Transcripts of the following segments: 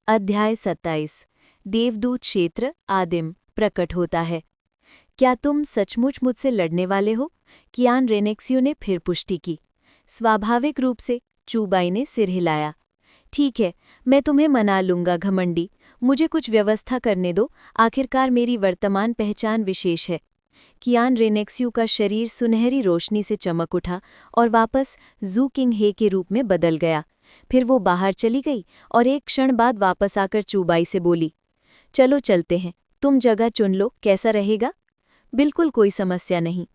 अध्याय 27 देवदूत क्षेत्र आदिम प्रकट होता है। क्या तुम सचमुच मुझसे लड़ने वाले हो? कियान रेनेक्सियो ने फिर पुष्टि की। स्वाभाविक रूप से चूबाई ने सिर हिलाया। ठीक है, मैं तुम्हें मना लूंगा घमंडी। मुझे कुछ व्यवस्था करने दो, आखिरकार मेरी वर्तमान पहचान विशेष है। कियान रेनेक्सियो का शरीर सुनहरी रोशनी से चमक उठा और वापस जू किंग हे के रूप में बदल गया। फिर वो बाहर चली गई और एक क्षण बाद वापस आकर चूबाई से बोली, चलो चलते हैं, तुम जगह चुन लो, कैसा रहेगा? बिल्कुल कोई समस्या नहीं।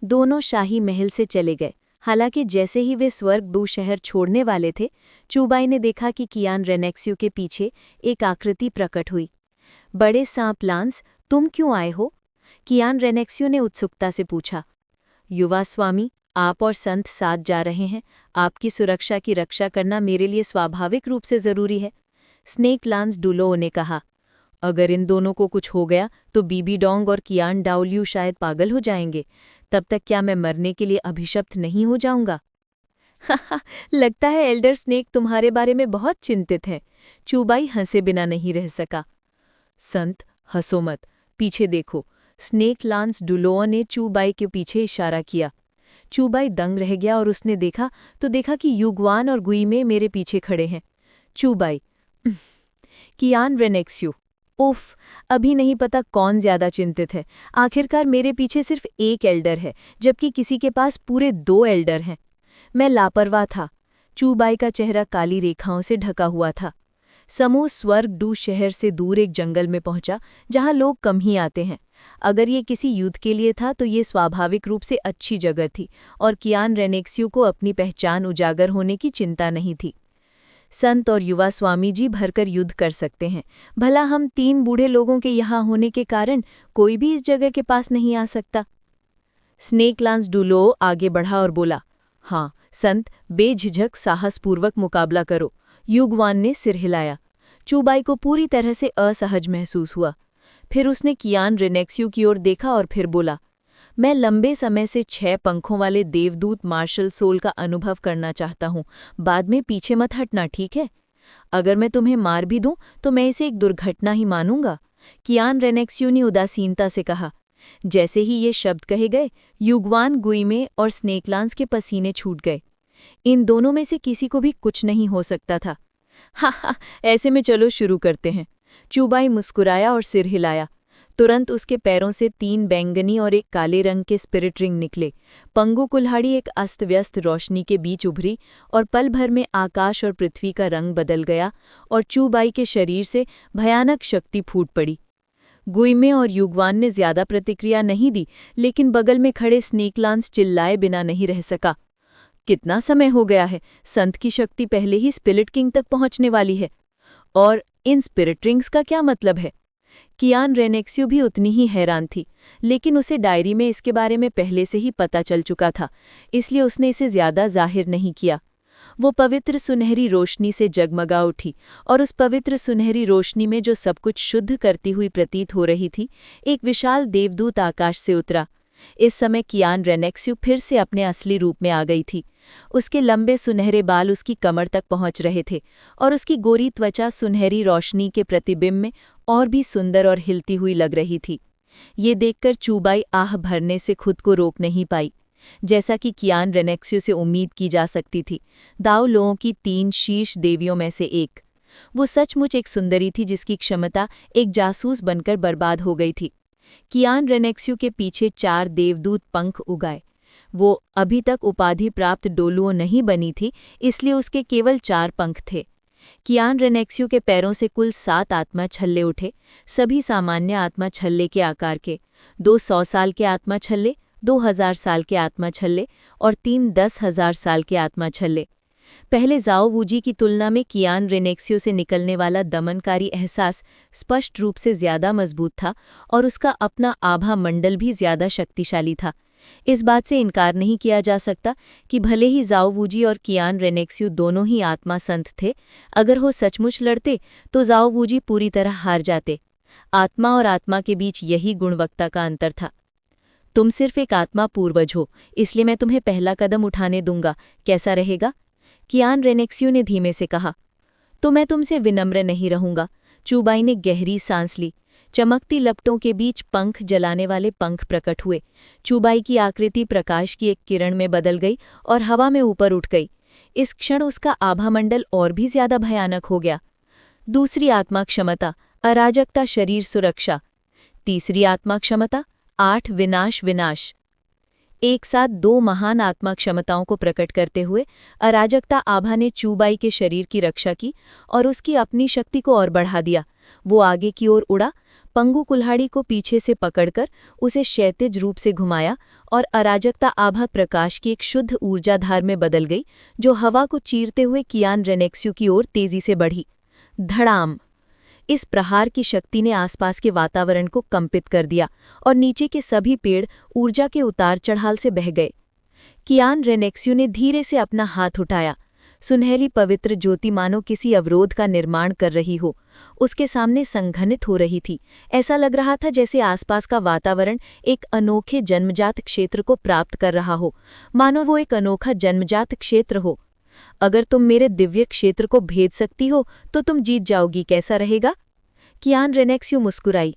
दोनों शाही महल से चले गए। हालांकि जैसे ही वे स्वर्गदूत शहर छोड़ने वाले थे, चूबाई ने देखा कि कियान रेनेक्सियो के पीछे एक आकृति प्रकट हुई। बड़े सांप लांस, तुम क्यों आए हो? कियान रेनेक्सियो ने उत्सुकता से पूछा। युवा स्वामी, आप और संत साथ जा रहे हैं, आपकी सुरक्षा की रक्षा करना मेरे लिए स्वाभाविक रूप से जरूरी है। स्नेक लांस डुलोओ ने कहा। अगर इन दोनों को कुछ हो गया तो बीबी डोंग और कियान डाओलियू शायद पागल हो जाएंगे। तब तक क्या मैं मरने के लिए अभिशप्त नहीं हो जाऊंगा? लगता है एल्डर स्नेक तुम्हारे बारे में बहुत चिंतित है। चूबाई हंसे बिना नहीं रह सका। संत, हंसो मत, पीछे देखो। स्नेक लांस डुलोओ ने चूबाई के पीछे इशारा किया। चूबाई दंग रह गया और उसने देखा कि युगवान और गुइमे मेरे पीछे खड़े हैं। चूबाई, कियान रेनेक्सियो, उफ, अभी नहीं पता कौन ज्यादा चिंतित है। आखिरकार मेरे पीछे सिर्फ एक एल्डर है, जबकि किसी के पास पूरे 2 एल्डर हैं। मैं लापरवाह था। चूबाई का चेहरा काली रेखाओं से ढका हुआ था। समूह स्वर्गदूत शहर से दूर एक जंगल में पहुंचा, जहां लोग कम ही आते हैं। अगर ये किसी युद्ध के लिए था तो ये स्वाभाविक रूप से अच्छी जगह थी और कियान रेनेक्सियो को अपनी पहचान उजागर होने की चिंता नहीं थी। संत और युवा स्वामी जी भरकर युद्ध कर सकते हैं, भला हम 3 बूढ़े लोगों के यहाँ होने के कारण कोई भी इस जगह के पास नहीं आ सकता? स्नेक लांस डुलोओ आगे बढ़ा और बोला, हाँ संत, बेझिझक साहसपूर्वक मुकाबला करो। युगवान ने सिर हिलाया। चूबाई को पूरी तरह से असहज महसूस हुआ। फिर उसने कियान रेनेक्सियो की ओर देखा और फिर बोला, मैं लंबे समय से 6 पंखों वाले देवदूत मार्शल सोल का अनुभव करना चाहता हूँ। बाद में पीछे मत हटना, ठीक है? अगर मैं तुम्हें मार भी दूं तो मैं इसे एक दुर्घटना ही मानूंगा। कियान रेनेक्सियो ने उदासीनता से कहा। जैसे ही ये शब्द कहे गए, युगवान, गुइमे और स्नेकलांस के पसीने छूट गए। इन दोनों में से किसी को भी कुछ नहीं हो सकता था। हा, ऐसे में चलो शुरू करते हैं। चूबाई मुस्कुराया और सिर हिलाया। तुरंत उसके पैरों से 3 बैंगनी और एक काले रंग के स्पिरिट रिंग निकले। पंगु कुल्हाड़ी एक अस्त व्यस्त रोशनी के बीच उभरी और पल भर में आकाश और पृथ्वी का रंग बदल गया और चूबाई के शरीर से भयानक शक्ति फूट पड़ी। गुइमे और युगवान ने ज्यादा प्रतिक्रिया नहीं दी, लेकिन बगल में खड़े स्नेकलांस चिल्लाए बिना नहीं रह सका। कितना समय हो गया है, संत की शक्ति पहले ही स्पिरिट किंग तक पहुंचने वाली है। और इन स्पिरिट रिंग्स का क्या मतलब है? कियान रेनेक्सियो भी उतनी ही हैरान थी, लेकिन उसे डायरी में इसके बारे में पहले से ही पता चल चुका था, इसलिए उसने इसे ज्यादा जाहिर नहीं किया। वो पवित्र सुनहरी रोशनी से जगमगा उठी और उस पवित्र सुनहरी रोशनी में जो सब कुछ शुद्ध करती हुई प्रतीत हो रही थी, एक विशाल देवदूत आकाश से उतरा। इस समय कियान रेनेक्सियो फिर से अपने असली रूप में आ गई थी। उसके लंबे सुनहरे बाल उसकी कमर तक पहुंच रहे थे और उसकी गोरी त्वचा सुनहरी रोशनी के प्रतिबिंब में और भी सुंदर और हिलती हुई लग रही थी। ये देखकर चूबाई आह भरने से खुद को रोक नहीं पाई। जैसा कि कियान रेनेक्सियो से उम्मीद की जा सकती थी, दाओ लोओं की 3 शीर्ष देवियों में से एक। वो सचमुच एक सुंदरी थी जिसकी क्षमता एक जासूस बनकर बर्बाद हो गई थी। कियान रेनेक्सियो के पीछे 4 देवदूत पंख उगाए। वो अभी तक उपाधि प्राप्त डोलुओ नहीं बनी थी, इसलिए उसके केवल 4 पंख थे। कियान रेनेक्सियो के पैरों से कुल 7 आत्मा छल्ले उठे, सभी सामान्य आत्मा छल्ले के आकार के। 2 100 साल के आत्मा छल्ले, 2000 साल के आत्मा छल्ले और 3 10,000 साल के आत्मा छल्ले। पहले जाओ वूजी की तुलना में कियान रेनेक्सियो से निकलने वाला दमनकारी एहसास स्पष्ट रूप से ज्यादा मजबूत था और उसका अपना आभा मंडल भी ज्यादा शक्तिशाली था। इस बात से इनकार नहीं किया जा सकता कि भले ही जाओ वूजी और कियान रेनेक्सियो दोनों ही आत्मा संत थे, अगर वो सचमुच लड़ते तो जाओ वूजी पूरी तरह हार जाते। आत्मा और आत्मा के बीच यही गुणवत्ता का अंतर था। तुम सिर्फ एक आत्मा पूर्वज हो, इसलिए मैं तुम्हें पहला कदम उठाने दूंगा, कैसा रहेगा? कियान रेनेक्सियो ने धीमे से कहा। तो मैं तुमसे विनम्र नहीं रहूंगा। चूबाई ने गहरी सांस ली। चमकती लपटों के बीच पंख जलाने वाले पंख प्रकट हुए। चूबाई की आकृति प्रकाश की एक किरण में बदल गई और हवा में ऊपर उठ गई। इस क्षण उसका आभामंडल और भी ज्यादा भयानक हो गया। दूसरी आत्मा क्षमता, अराजकता, शरीर सुरक्षा। तीसरी आत्मा क्षमता, 8 विनाश विनाश। एक साथ 2 महान आत्मा क्षमताओं को प्रकट करते हुए अराजकता आभा ने चूबाई के शरीर की रक्षा की और उसकी अपनी शक्ति को और बढ़ा दिया। वो आगे की ओर उड़ा, पंगु कुल्हाड़ी को पीछे से पकड़कर उसे क्षैतिज रूप से घुमाया और अराजकता आभा प्रकाश की एक शुद्ध ऊर्जाधार में बदल गई, जो हवा को चीरते हुए कियान रेनेक्स्यू की ओर तेजी से बढ़ी। धड़ाम! इस प्रहार की शक्ति ने आसपास के वातावरण को कंपित कर दिया और नीचे के सभी पेड़ ऊर्जा के उतार चढ़ाव से बह गए। कियान रेनेक्स्यू ने धीरे से अपना हाथ उठाया। सुनहली पवित्र ज्योति मानो किसी अवरोध का निर्माण कर रही हो, उसके सामने संघनित हो रही थी। ऐसा लग रहा था जैसे आसपास का वातावरण एक अनोखे जन्मजात क्षेत्र को प्राप्त कर रहा हो, मानो वो एक अनोखा जन्मजात क्षेत्र हो। अगर तुम मेरे दिव्य क्षेत्र को भेद सकती हो तो तुम जीत जाओगी, कैसा रहेगा? कियान रेनेक्स्यू मुस्कुराई।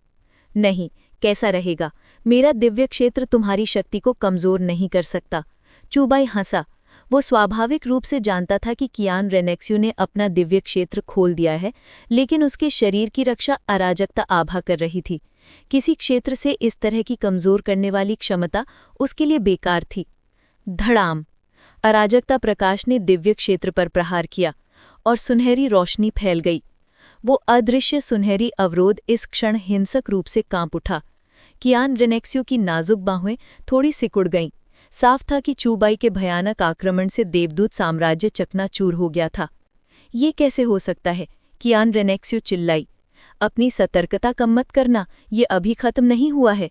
नहीं, कैसा रहेगा? मेरा दिव्य क्षेत्र तुम्हारी शक्ति को कमजोर नहीं कर सकता। चूबाई हंसा। वो स्वाभाविक रूप से जानता था कि कियान रेनेक्स्यू ने अपना दिव्य क्षेत्र खोल दिया है, लेकिन उसके शरीर की रक्षा अराजकता आभा कर रही थी। किसी क्षेत्र से इस तरह की कमजोर करने वाली क्षमता उसके लिए बेकार थी। धड़ाम! अराजकता प्रकाश ने दिव्य क्षेत्र पर प्रहार किया और सुनहरी रोशनी फैल गई। वो अदृश्य सुनहरी अवरोध इस क्षण हिंसक रूप से कांप उठा। कियान रेनेक्स्यू की नाजुक बाहें थोड़ी सिकुड़ गईं। साफ था कि चूबाई के भयानक आक्रमण से देवदूत साम्राज्य चकनाचूर हो गया था। ये कैसे हो सकता है? कियान रेनेक्स्यू चिल्लाई। अपनी सतर्कता कम मत करना, ये अभी खत्म नहीं हुआ है।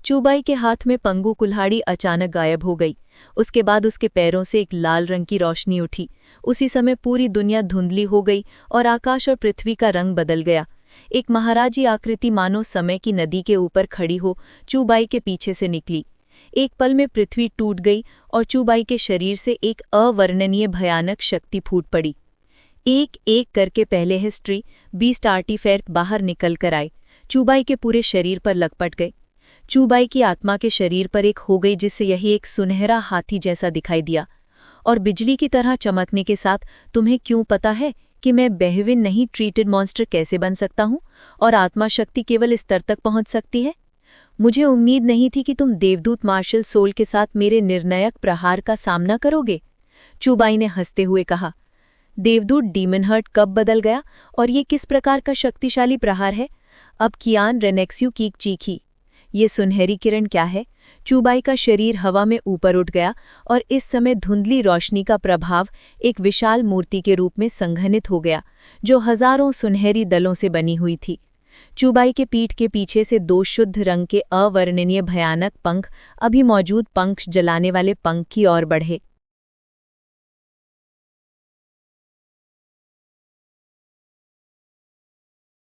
चूबाई के हाथ में पंगु कुल्हाड़ी अचानक गायब हो गई। उसके बाद उसके पैरों से एक लाल रंग की रोशनी उठी। उसी समय पूरी दुनिया धुंधली हो गई और आकाश और पृथ्वी का रंग बदल गया। एक महाराजी आकृति मानो समय की नदी के ऊपर खड़ी हो चूबाई के पीछे से निकली। एक पल में पृथ्वी टूट गई और चूबाई के शरीर से एक अवर्णनीय भयानक शक्ति फूट पड़ी। एक एक करके पहले हिस्ट्री 20 आर्टिफैक्ट बाहर निकल कर आए, चूबाई के पूरे शरीर पर लपट गए। चूबाई की आत्मा के शरीर पर एक हो गई, जिससे यही एक सुनहरा हाथी जैसा दिखाई दिया और बिजली की तरह चमकने के साथ, तुम्हें क्यों पता है कि मैं बेहविन नहीं ट्रीटेड मॉन्स्टर कैसे बन सकता हूँ और आत्मा शक्ति केवल इस स्तर तक पहुँच सकती है? मुझे उम्मीद नहीं थी कि तुम देवदूत मार्शल सोल के साथ मेरे निर्णायक प्रहार का सामना करोगे। चूबाई ने हंसते हुए कहा। देवदूत डीमन हर्ट कब बदल गया और ये किस प्रकार का शक्तिशाली प्रहार है? अब कियान रेनेक्स्यू की चीखी। ये सुनहरी किरण क्या है? चूबाई का शरीर हवा में ऊपर उठ गया और इस समय धुंधली रोशनी का प्रभाव एक विशाल मूर्ति के रूप में संघनित हो गया, जो हजारों सुनहरी दलों से बनी हुई थी। चूबाई के पीठ के पीछे से 2 शुद्ध रंग के अवर्णनीय भयानक पंख, अभी मौजूद पंख जलाने वाले पंख की ओर बढ़े।